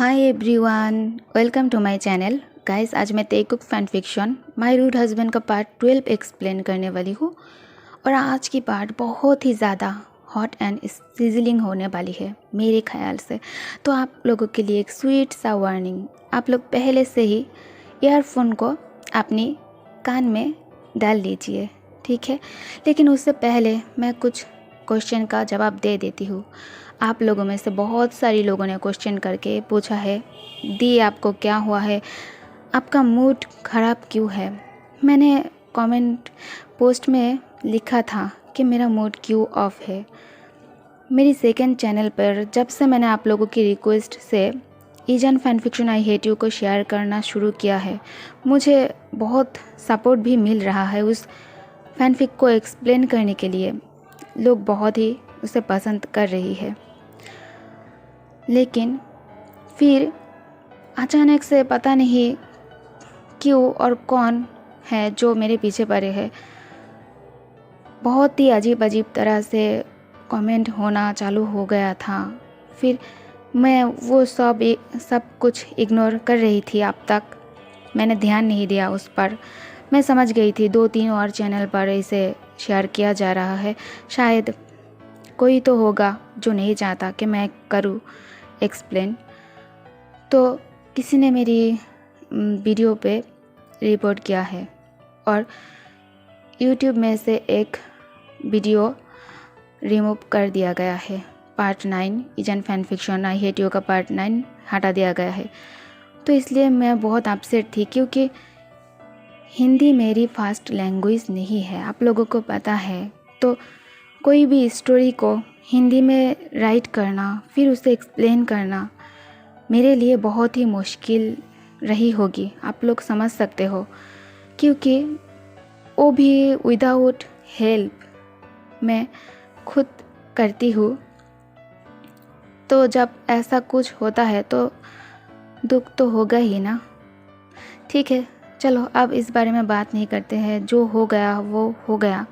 Hi everyone, welcome to my channel. Guys, आज मैं Taekook fan fiction my rude husband का part 12 explain करने वाली हूँ। और आज की पार्ट बहुत ही ज़्यादा हॉट एंड सिजलिंग होने वाली है मेरे ख्याल से। तो आप लोगों के लिए एक स्वीट सा वार्निंग, आप लोग पहले से ही ईयरफोन को अपनी कान में डाल लीजिए, ठीक है। लेकिन उससे पहले मैं कुछ क्वेश्चन का जवाब दे देती हूँ। आप लोगों में से बहुत सारी लोगों ने क्वेश्चन करके पूछा है, दी आपको क्या हुआ है, आपका मूड ख़राब क्यों है। मैंने कमेंट पोस्ट में लिखा था कि मेरा मूड क्यों ऑफ है। मेरी सेकंड चैनल पर जब से मैंने आप लोगों की रिक्वेस्ट से engine fan fiction I hate you को शेयर करना शुरू किया है, मुझे बहुत सपोर्ट भी मिल रहा है। उस फैनफिक को एक्सप्लेन करने के लिए लोग बहुत ही उसे पसंद कर रही है। लेकिन फिर अचानक से पता नहीं क्यों और कौन है जो मेरे पीछे पड़े हैं, बहुत ही अजीब अजीब तरह से कमेंट होना चालू हो गया था। फिर मैं वो सब कुछ इग्नोर कर रही थी। अब तक मैंने ध्यान नहीं दिया उस पर। मैं समझ गई थी 2-3 और चैनल पर इसे शेयर किया जा रहा है, शायद कोई तो होगा जो नहीं चाहता कि मैं करूँ एक्सप्लेन। तो किसी ने मेरी वीडियो पे रिपोर्ट किया है और YouTube में से एक वीडियो रिमूव कर दिया गया है। Part 9 engine fan fiction I hate you का पार्ट 9 हटा दिया गया है। तो इसलिए मैं बहुत अपसेट थी, क्योंकि हिंदी मेरी फास्ट लैंग्वेज नहीं है, आप लोगों को पता है। तो कोई भी स्टोरी को हिंदी में राइट करना, फिर उसे एक्सप्लेन करना मेरे लिए बहुत ही मुश्किल रही होगी, आप लोग समझ सकते हो। क्योंकि वो भी विदाउट हेल्प मैं खुद करती हूँ। तो जब ऐसा कुछ होता है तो दुख तो होगा ही ना। ठीक है, चलो अब इस बारे में बात नहीं करते हैं, जो हो गया वो हो गया।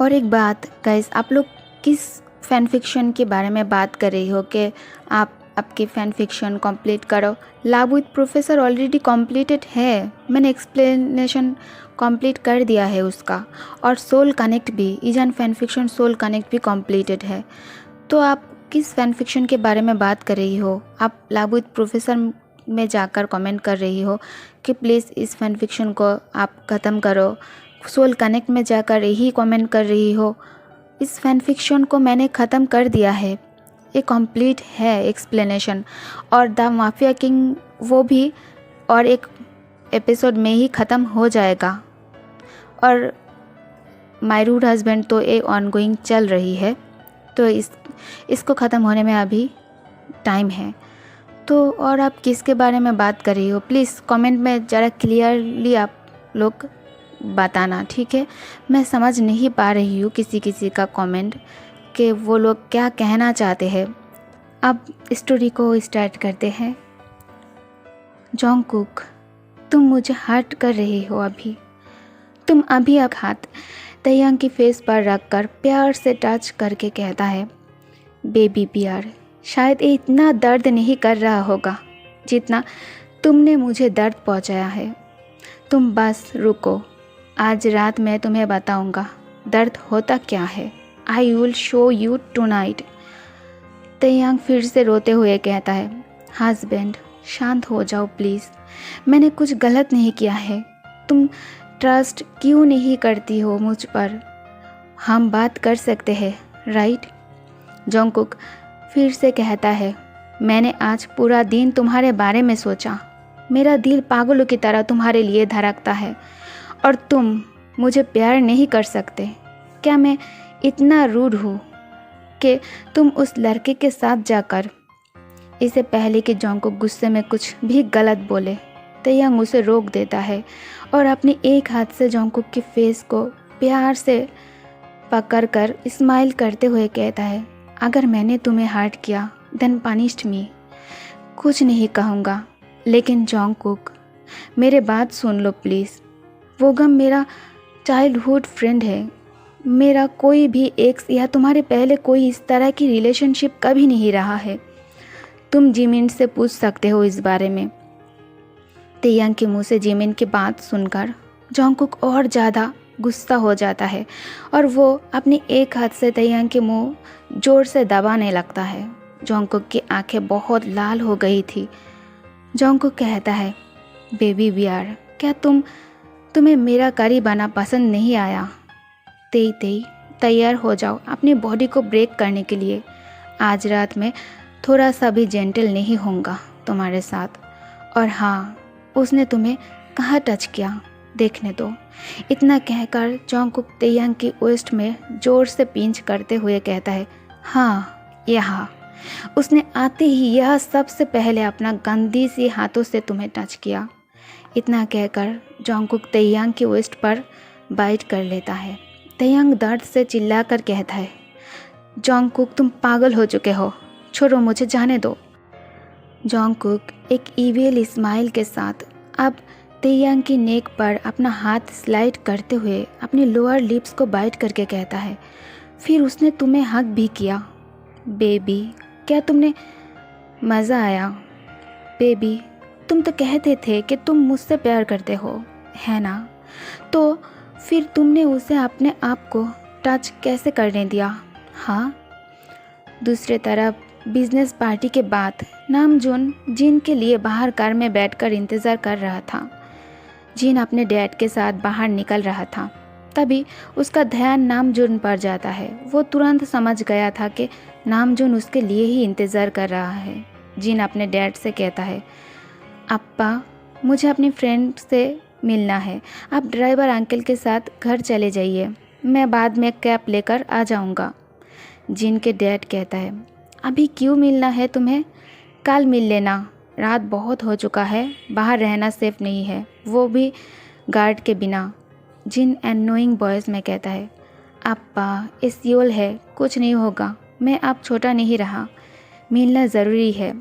और एक बात गाइस, आप लोग किस फ़ैन फिक्शन के बारे में बात कर रही हो कि आप आपकी फ़ैन फिक्शन कंप्लीट करो। Love with professor already completed है, मैंने एक्सप्लेनेशन कंप्लीट कर दिया है उसका। और सोल कनेक्ट भी, ईजन फ़ैन फिक्शन सोल कनेक्ट भी कंप्लीटेड है। तो आप किस फ़ैन फिक्शन के बारे में बात कर रही हो? आप लव विद प्रोफेसर में जाकर कमेंट कर रही हो कि प्लीज़ इस फ़ैन फिक्शन को आप ख़त्म करो। सोल कनेक्ट में जाकर यही कमेंट कर रही हो। इस फ़ैन फिक्शन को मैंने ख़त्म कर दिया है, ये कंप्लीट है एक्सप्लेनेशन। और द माफिया किंग वो भी और एक एपिसोड में ही ख़त्म हो जाएगा। और माय रूड हस्बैंड तो ये ऑनगोइंग चल रही है, तो इसको ख़त्म होने में अभी टाइम है। तो और आप किसके बारे में बात कर रही हो, प्लीज़ कमेंट में ज़रा क्लियरली आप लोग बताना, ठीक है। मैं समझ नहीं पा रही हूँ किसी का कमेंट कि वो लोग क्या कहना चाहते हैं। अब स्टोरी को स्टार्ट करते हैं। जॉन्गकुक, तुम मुझे हर्ट कर रही हो अभी। तुम अभी अब हाथ तयंग की फेस पर रखकर प्यार से टच करके कहता है, बेबी प्यार, शायद ये इतना दर्द नहीं कर रहा होगा जितना तुमने मुझे दर्द पहुंचाया है। तुम बस रुको, आज रात मैं तुम्हें बताऊंगा दर्द होता क्या है। I will show you tonight. तयंग फिर से रोते हुए कहता है, हस्बैंड शांत हो जाओ प्लीज़, मैंने कुछ गलत नहीं किया है। तुम ट्रस्ट क्यों नहीं करती हो मुझ पर? हम बात कर सकते हैं, राइट? जॉन्गकुक फिर से कहता है, मैंने आज पूरा दिन तुम्हारे बारे में सोचा। मेरा दिल पागलों की तरह तुम्हारे लिए धड़कता है और तुम मुझे प्यार नहीं कर सकते। क्या मैं इतना रूड हूँ कि तुम उस लड़के के साथ जाकर? इससे पहले कि जॉन्गकुक गुस्से में कुछ भी गलत बोले, तयंग उसे रोक देता है और अपने एक हाथ से जॉन्गकुक के फेस को प्यार से पकड़कर स्माइल करते हुए कहता है, अगर मैंने तुम्हें हर्ट किया देन पनिश्ड मी। कुछ नहीं कहूँगा, लेकिन जॉन्गकुक मेरे बात सुन लो प्लीज़। वो गम मेरा चाइल्डहुड फ्रेंड है। मेरा कोई भी एक्स या तुम्हारे पहले कोई इस तरह की रिलेशनशिप कभी नहीं रहा है। तुम जिमिन से पूछ सकते हो इस बारे में। तेयंग के मुंह से जिमिन की बात सुनकर जॉन्गकुक और ज़्यादा गुस्सा हो जाता है और वो अपनी एक हाथ से तेयंग के मुंह जोर से दबाने लगता है। जॉन्गकुक की आंखें बहुत लाल हो गई थी। जॉन्गकुक कहता है, बेबी बियर, क्या तुम्हें मेरा करी बना पसंद नहीं आया? तेई तेई, तैयार हो जाओ अपनी बॉडी को ब्रेक करने के लिए। आज रात में थोड़ा सा भी जेंटल नहीं होऊंगा तुम्हारे साथ। और हाँ, उसने तुम्हें कहाँ टच किया देखने दो। इतना कहकर जॉन्गकुक तेयंग की वेस्ट में जोर से पिंच करते हुए कहता है, हाँ यहाँ। उसने आते ही यह सबसे पहले अपना गंदी सी हाथों से तुम्हें टच किया। इतना कहकर जॉन्गकुक तेयंग की वेस्ट पर बाइट कर लेता है। तेयंग दर्द से चिल्लाकर कहता है, जॉन्गकुक तुम पागल हो चुके हो, छोड़ो मुझे जाने दो। जॉन्गकुक एक ईविल स्माइल के साथ अब तेयंग की नेक पर अपना हाथ स्लाइड करते हुए अपनी लोअर लिप्स को बाइट करके कहता है, फिर उसने तुम्हें हक भी किया। बेबी, क्या तुमने मज़ा आया? बेबी, तुम तो कहते थे कि तुम मुझसे प्यार करते हो, है ना? तो फिर तुमने उसे अपने आप को टच कैसे करने दिया? हाँ। दूसरी तरफ बिजनेस पार्टी के बाद नामजून जिन के लिए बाहर कार में बैठकर इंतज़ार कर रहा था। जिन अपने डैड के साथ बाहर निकल रहा था। तभी उसका ध्यान नामजून पर जाता है। वो तुरंत समझ गया था कि नामजून उसके लिए ही इंतज़ार कर रहा है। जिन अपने डैड से कहता है, अप्पा, मुझे अपनी फ्रेंड से मिलना है, आप ड्राइवर अंकल के साथ घर चले जाइए, मैं बाद में कैब लेकर आ जाऊंगा। जिन के डैड कहता है, अभी क्यों मिलना है तुम्हें? कल मिल लेना, रात बहुत हो चुका है, बाहर रहना सेफ नहीं है, वो भी गार्ड के बिना। जिन एनोइंग वॉइस में कहता है, अप्पा, ये सियोल है, कुछ नहीं होगा, मैं अब छोटा नहीं रहा, मिलना ज़रूरी है।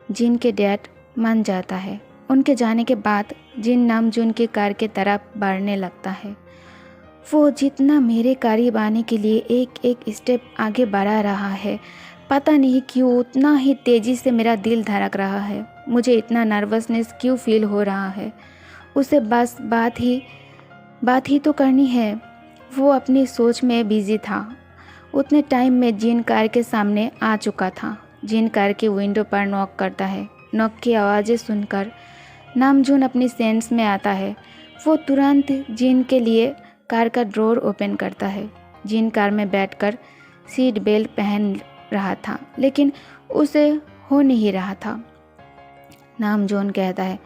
जिन के डैड मान जाता है। उनके जाने के बाद जिन नामजून की कार के तरफ बढ़ने लगता है। वो जितना मेरे करीब आने के लिए एक एक स्टेप आगे बढ़ा रहा है, पता नहीं क्यों उतना ही तेज़ी से मेरा दिल धड़क रहा है। मुझे इतना नर्वसनेस क्यों फील हो रहा है। उसे बस बात ही तो करनी है। वो अपनी सोच में बिजी था। उतने टाइम में जिन कार के सामने आ चुका था। जिन कार के विंडो पर नॉक करता है। नॉक की आवाज़ें सुनकर नामजून अपनी सेंस में आता है। वो तुरंत जिन के लिए कार का ड्रॉर ओपन करता है। जिन कार में बैठकर सीट बेल्ट पहन रहा था, लेकिन उसे हो नहीं रहा था। नामजून कहता है,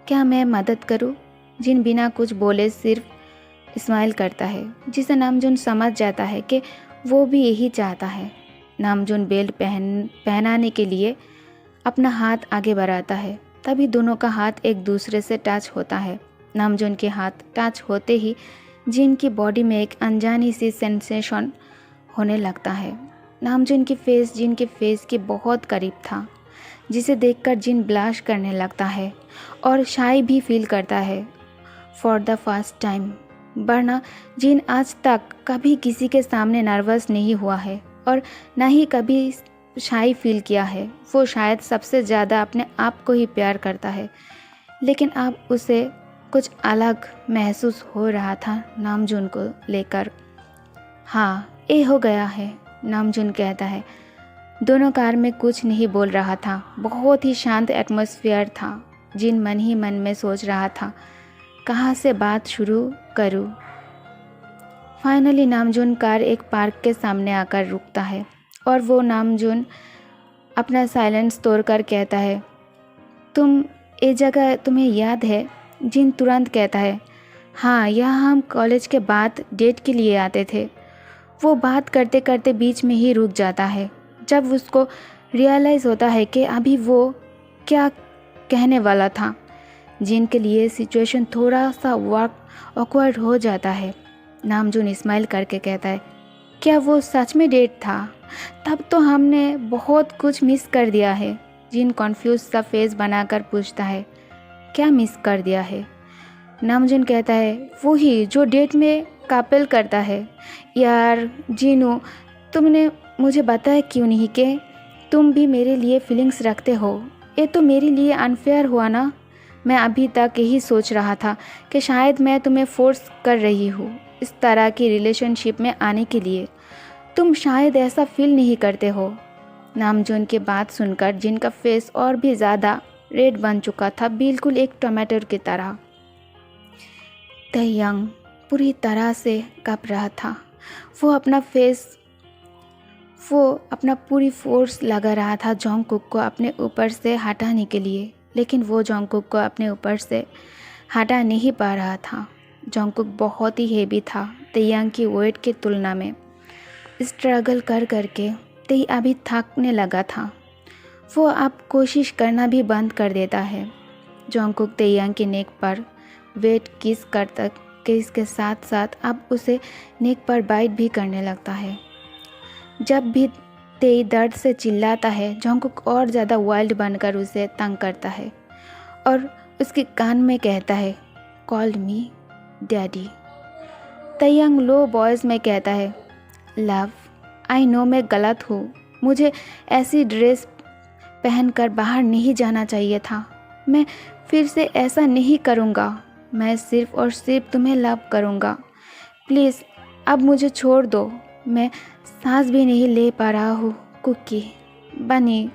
क्या मैं मदद करूं? जिन बिना कुछ बोले सिर्फ स्माइल करता है, जिसे नामजून समझ जाता है कि वो भी यही चाहता है। नामजून बेल्ट पहनाने के लिए अपना हाथ आगे बढ़ाता है। तभी दोनों का हाथ एक दूसरे से टच होता है। नामजून के हाथ टच होते ही जिन की बॉडी में एक अनजानी सी सेंसेशन होने लगता है। नामजून की फेस जिन के फेस के बहुत करीब था, जिसे देखकर जिन ब्लश करने लगता है और शाय भी फील करता है फॉर द फर्स्ट टाइम। वरना जिन आज तक कभी किसी के सामने नर्वस नहीं हुआ है और ना ही कभी शाय फील किया है। वो शायद सबसे ज़्यादा अपने आप को ही प्यार करता है, लेकिन अब उसे कुछ अलग महसूस हो रहा था नामजून को लेकर। हाँ, ये हो गया है, नामजून कहता है। दोनों कार में कुछ नहीं बोल रहा था। बहुत ही शांत एटमॉस्फेयर था। जिन मन ही मन में सोच रहा था, कहाँ से बात शुरू करूँ। फाइनली नामजून कार एक पार्क के सामने आकर रुकता है और वो नामजून अपना साइलेंस तोड़कर कहता है, ये जगह तुम्हें याद है? जिन तुरंत कहता है, हाँ, यहाँ हम कॉलेज के बाद डेट के लिए आते थे। वो बात करते करते बीच में ही रुक जाता है। जब उसको रियलाइज़ होता है कि अभी वो क्या कहने वाला था। जिन के लिए सिचुएशन थोड़ा सा ऑकवर्ड हो जाता है। नामजून स्माइल करके कहता है, क्या वो सच में डेट था? तब तो हमने बहुत कुछ मिस कर दिया है। जिन कॉन्फ्यूज सा फेस बनाकर पूछता है, क्या मिस कर दिया है? नामजून कहता है, वो ही जो डेट में कपल करता है। यार जीनू, तुमने मुझे बताया क्यों नहीं कि तुम भी मेरे लिए फीलिंग्स रखते हो। ये तो मेरे लिए अनफेयर हुआ ना। मैं अभी तक यही सोच रहा था कि शायद मैं तुम्हें फोर्स कर रही हूँ इस तरह की रिलेशनशिप में आने के लिए। तुम शायद ऐसा फील नहीं करते हो। नामजोन की बात सुनकर जिनका फेस और भी ज़्यादा रेड बन चुका था, बिल्कुल एक टमाटर की तरह। तयंग पूरी तरह से काँप रहा था। वो अपना पूरी फोर्स लगा रहा था जोंगकुक को अपने ऊपर से हटाने के लिए, लेकिन वो जोंगकुक को अपने ऊपर से हटा नहीं पा रहा था। जोंगकुक बहुत ही हेवी था तयंग की वेट की तुलना में। स्ट्रगल कर करके तई अभी थकने लगा था। वो अब कोशिश करना भी बंद कर देता है। जोंगकुक तयंग की नेक पर वेट किस के साथ साथ अब उसे नेक पर बाइट भी करने लगता है। जब भी तेई दर्द से चिल्लाता है, जोंगकुक और ज़्यादा वाइल्ड बनकर उसे तंग करता है और उसके कान में कहता है, कॉल मी डैडी। तयंग लो वॉइस में कहता है, लव, आई नो मैं गलत हूँ। मुझे ऐसी ड्रेस पहनकर बाहर नहीं जाना चाहिए था। मैं फिर से ऐसा नहीं करूँगा। मैं सिर्फ़ और सिर्फ तुम्हें लव करूँगा। प्लीज़ अब मुझे छोड़ दो। मैं सांस भी नहीं ले पा रहा हूँ। कुकी बनी।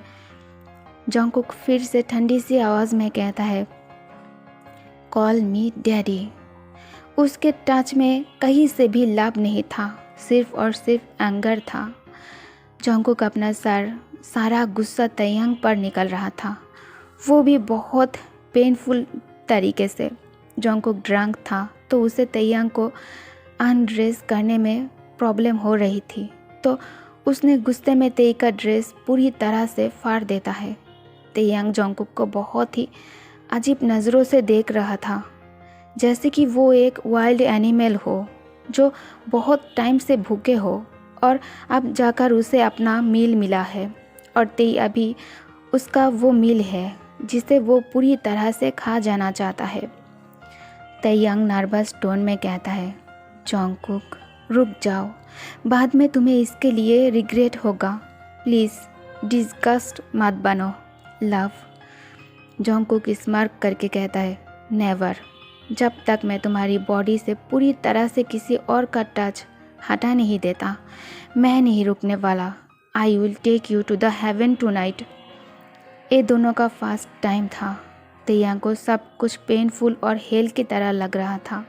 जोंगकुक फिर से ठंडी सी आवाज़ में कहता है, कॉल मी डैडी। उसके टच में कहीं से भी लव नहीं था, सिर्फ और सिर्फ एंगर था। जोंगकुक अपना सारा गुस्सा तयंग पर निकल रहा था, वो भी बहुत पेनफुल तरीके से। जोंगकुक ड्रंक था तो उसे तयंग को अनड्रेस करने में प्रॉब्लम हो रही थी, तो उसने गुस्से में तेई का ड्रेस पूरी तरह से फाड़ देता है। तयंग जोंगकुक को बहुत ही अजीब नज़रों से देख रहा था, जैसे कि वो एक वाइल्ड एनिमल हो जो बहुत टाइम से भूखे हो और अब जाकर उसे अपना मील मिला है और तेई अभी उसका वो मील है जिसे वो पूरी तरह से खा जाना चाहता है। तयंग नर्वस टोन में कहता है, जोंगकुक रुक जाओ, बाद में तुम्हें इसके लिए रिग्रेट होगा। प्लीज़ डिस्गस्ट मत बनो लव। जोंगकुक स्मार्क करके कहता है, नेवर। जब तक मैं तुम्हारी बॉडी से पूरी तरह से किसी और का टच हटा नहीं देता, मैं नहीं रुकने वाला। I will take you to the heaven tonight. ये दोनों का फास्ट टाइम था। तयंग को सब कुछ पेनफुल और हेल की तरह लग रहा था।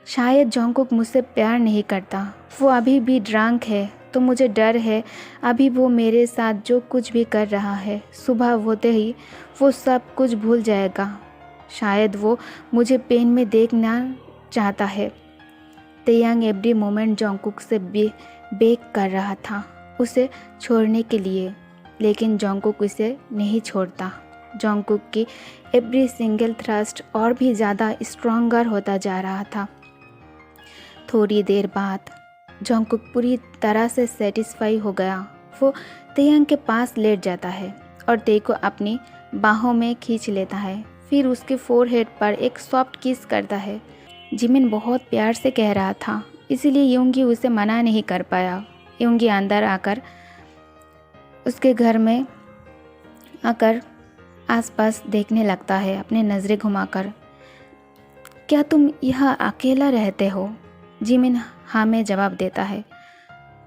शायद जोंगकुक मुझसे प्यार नहीं करता। वो अभी भी ड्रंक है तो मुझे डर है अभी वो मेरे साथ जो कुछ भी कर रहा है, सुबह होते ही वो सब कुछ भूल जाएगा। शायद वो मुझे पेन में देखना चाहता है। तयंग एवरी मोमेंट जोंगकुक से बेक कर रहा था उसे छोड़ने के लिए, लेकिन जोंगकुक उसे नहीं छोड़ता। जोंगकुक की एवरी सिंगल थ्रस्ट और भी ज़्यादा स्ट्रॉन्गर होता जा रहा था। थोड़ी देर बाद जोंगकुक पूरी तरह से सेटिस्फाई हो गया। वो तयंग के पास लेट जाता है और तेई को अपनी बाहों में खींच लेता है, फिर उसके फोरहेड पर एक सॉफ्ट किस करता है। जिमिन बहुत प्यार से कह रहा था, इसीलिए योंगी उसे मना नहीं कर पाया। योंगी अंदर आकर उसके घर में आकर आसपास देखने लगता है, अपने नज़रें घुमाकर। क्या तुम यहाँ अकेला रहते हो? जिमिन हाँ में जवाब देता है।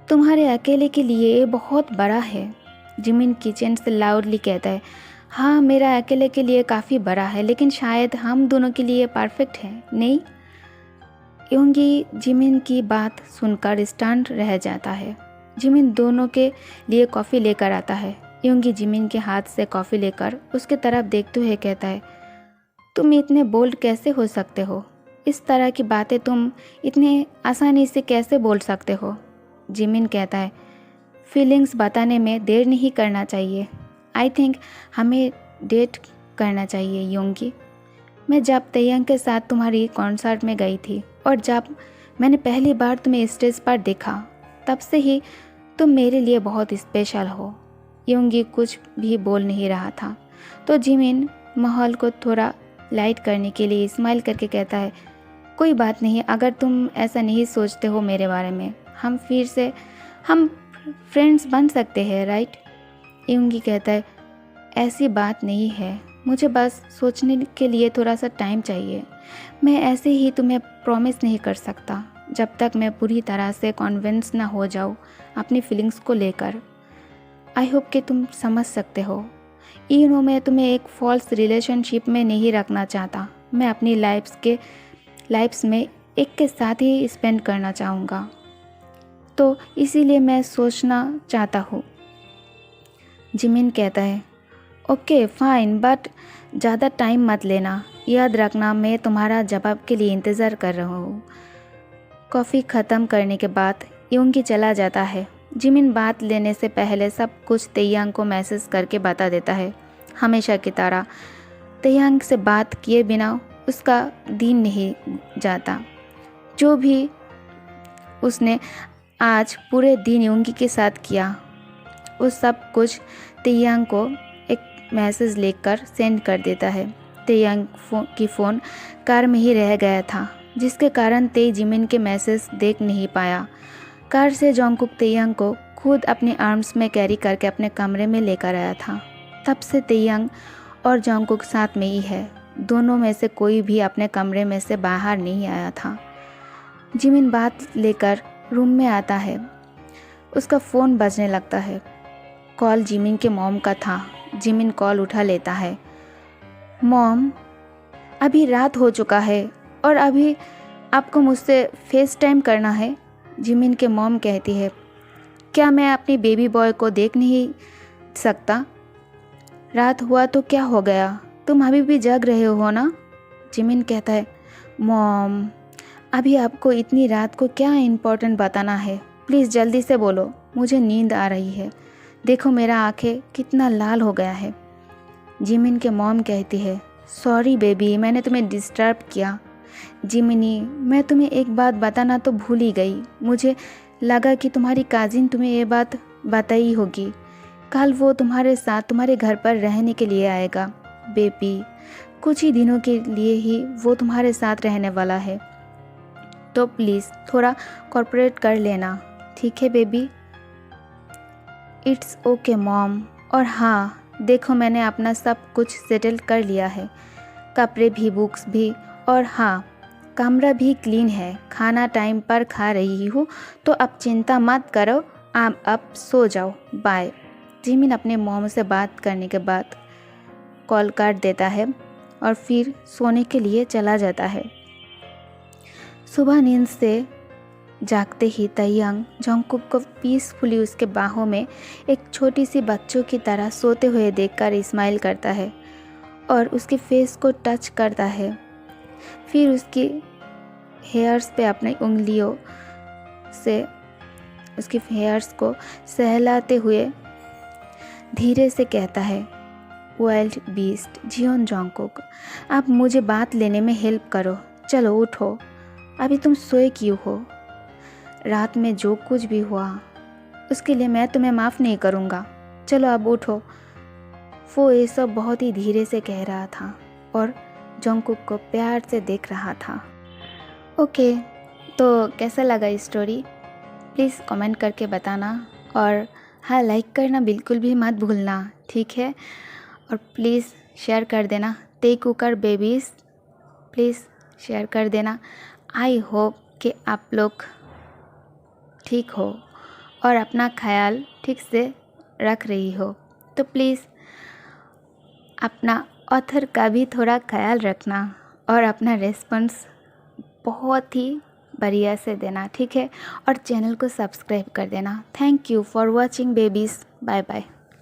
तुम्हारे अकेले के लिए ये बहुत बड़ा है। जिमिन किचन से लाउडली कहता है, हाँ मेरा अकेले के लिए काफ़ी बड़ा है, लेकिन शायद हम दोनों के लिए परफेक्ट है, नहीं? योंगी जिमिन की बात सुनकर स्टन रह जाता है। जिमिन दोनों के लिए कॉफ़ी लेकर आता है। योंगी जिमिन के हाथ से कॉफ़ी लेकर उसके तरफ देखते हुए कहता है, तुम इतने बोल्ड कैसे हो सकते हो? इस तरह की बातें तुम इतने आसानी से कैसे बोल सकते हो? जिमिन कहता है, फीलिंग्स बताने में देर नहीं करना चाहिए। आई थिंक हमें डेट करना चाहिए योंगी। मैं जब तयंग के साथ तुम्हारी कॉन्सर्ट में गई थी और जब मैंने पहली बार तुम्हें स्टेज पर देखा, तब से ही तुम मेरे लिए बहुत स्पेशल हो। योंगी कुछ भी बोल नहीं रहा था, तो जिमिन माहौल को थोड़ा लाइट करने के लिए स्माइल करके कहता है, कोई बात नहीं, अगर तुम ऐसा नहीं सोचते हो मेरे बारे में, हम फ्रेंड्स बन सकते हैं, राइट? यूंगी कहता है, ऐसी बात नहीं है, मुझे बस सोचने के लिए थोड़ा सा टाइम चाहिए। मैं ऐसे ही तुम्हें प्रॉमिस नहीं कर सकता जब तक मैं पूरी तरह से कन्विंस ना हो जाऊँ अपनी फीलिंग्स को लेकर। आई होप कि तुम समझ सकते हो। मैं तुम्हें एक फॉल्स रिलेशनशिप में नहीं रखना चाहता। मैं अपनी लाइफ्स में एक के साथ ही स्पेंड करना चाहूँगा, तो इसीलिए मैं सोचना चाहता हूँ। जिमिन कहता है, ओके फाइन, बट ज़्यादा टाइम मत लेना। याद रखना मैं तुम्हारा जवाब के लिए इंतज़ार कर रहा हूँ। कॉफ़ी ख़त्म करने के बाद यूंगी चला जाता है। जिमिन बात लेने से पहले सब कुछ तेयांग को मैसेज करके बता देता है। हमेशा की तरह तेयांग से बात किए बिना उसका दिन नहीं जाता। जो भी उसने आज पूरे दिन यूंगी के साथ किया, उस सब कुछ तेयांग को एक मैसेज लिखकर सेंड कर देता है। तेयांग की फ़ोन कार में ही रह गया था, जिसके कारण ते जिमिन के मैसेज देख नहीं पाया। कार से जोंगकुक तेयांग को खुद अपने आर्म्स में कैरी करके अपने कमरे में लेकर आया था। तब से तेयांग और जोंगकुक साथ में ही है। दोनों में से कोई भी अपने कमरे में से बाहर नहीं आया था। जिमिन बात लेकर रूम में आता है। उसका फ़ोन बजने लगता है। कॉल जिमिन के मॉम का था। जिमिन कॉल उठा लेता है। मॉम, अभी रात हो चुका है और अभी आपको मुझसे फेस टाइम करना है। जिमिन के मॉम कहती है, क्या मैं अपनी बेबी बॉय को देख नहीं सकता? रात हुआ तो क्या हो गया, तुम अभी भी जग रहे हो ना? जिमिन कहता है, मॉम, अभी आपको इतनी रात को क्या इम्पोर्टेंट बताना है? प्लीज़ जल्दी से बोलो, मुझे नींद आ रही है। देखो मेरा आँखें कितना लाल हो गया है। जिमिन के मॉम कहती है, सॉरी बेबी, मैंने तुम्हें डिस्टर्ब किया। जिमिनी, मैं तुम्हें एक बात बताना तो भूल ही गई। मुझे लगा कि तुम्हारी काजिन तुम्हें ये बात बताई होगी। कल वो तुम्हारे साथ तुम्हारे घर पर रहने के लिए आएगा। बेबी, कुछ ही दिनों के लिए ही वो तुम्हारे साथ रहने वाला है, तो प्लीज़ थोड़ा कॉर्पोरेट कर लेना, ठीक है बेबी? It's okay mom. और हाँ, देखो मैंने अपना सब कुछ सेटल कर लिया है, कपड़े भी, बुक्स भी, और हाँ, कमरा भी क्लीन है। खाना टाइम पर खा रही हूँ, तो अब चिंता मत करो, आप अब सो जाओ, बाय। जिमिन अपने मॉम से बात करने के बाद कॉल काट देता है और फिर सोने के लिए चला जाता है। सुबह नींद से जागते ही तेयांग जोंगकुक को पीसफुली उसके बाहों में एक छोटी सी बच्चों की तरह सोते हुए देखकर स्माइल करता है और उसके फेस को टच करता है। फिर उसकी हेयर्स पे अपनी उंगलियों से उसके हेयर्स को सहलाते हुए धीरे से कहता है, वाइल्ड बीस्ट जियोन जोंगकुक, आप मुझे बात लेने में हेल्प करो। चलो उठो, अभी तुम सोए क्यों हो? रात में जो कुछ भी हुआ उसके लिए मैं तुम्हें माफ़ नहीं करूँगा। चलो अब उठो। वो ये सब बहुत ही धीरे से कह रहा था और जोंगकुक को प्यार से देख रहा था। ओके, तो कैसा लगा स्टोरी? प्लीज़ कमेंट करके बताना, और हाँ, लाइक करना बिल्कुल भी मत भूलना, ठीक है? और प्लीज़ शेयर कर देना। ते कुकर बेबीज़, प्लीज़ शेयर कर देना। आई होप कि आप लोग ठीक हो और अपना ख्याल ठीक से रख रही हो, तो प्लीज़ अपना ऑथर का भी थोड़ा ख्याल रखना और अपना रेस्पॉन्स बहुत ही बढ़िया से देना, ठीक है? और चैनल को सब्सक्राइब कर देना। Thank you for watching babies. Bye bye.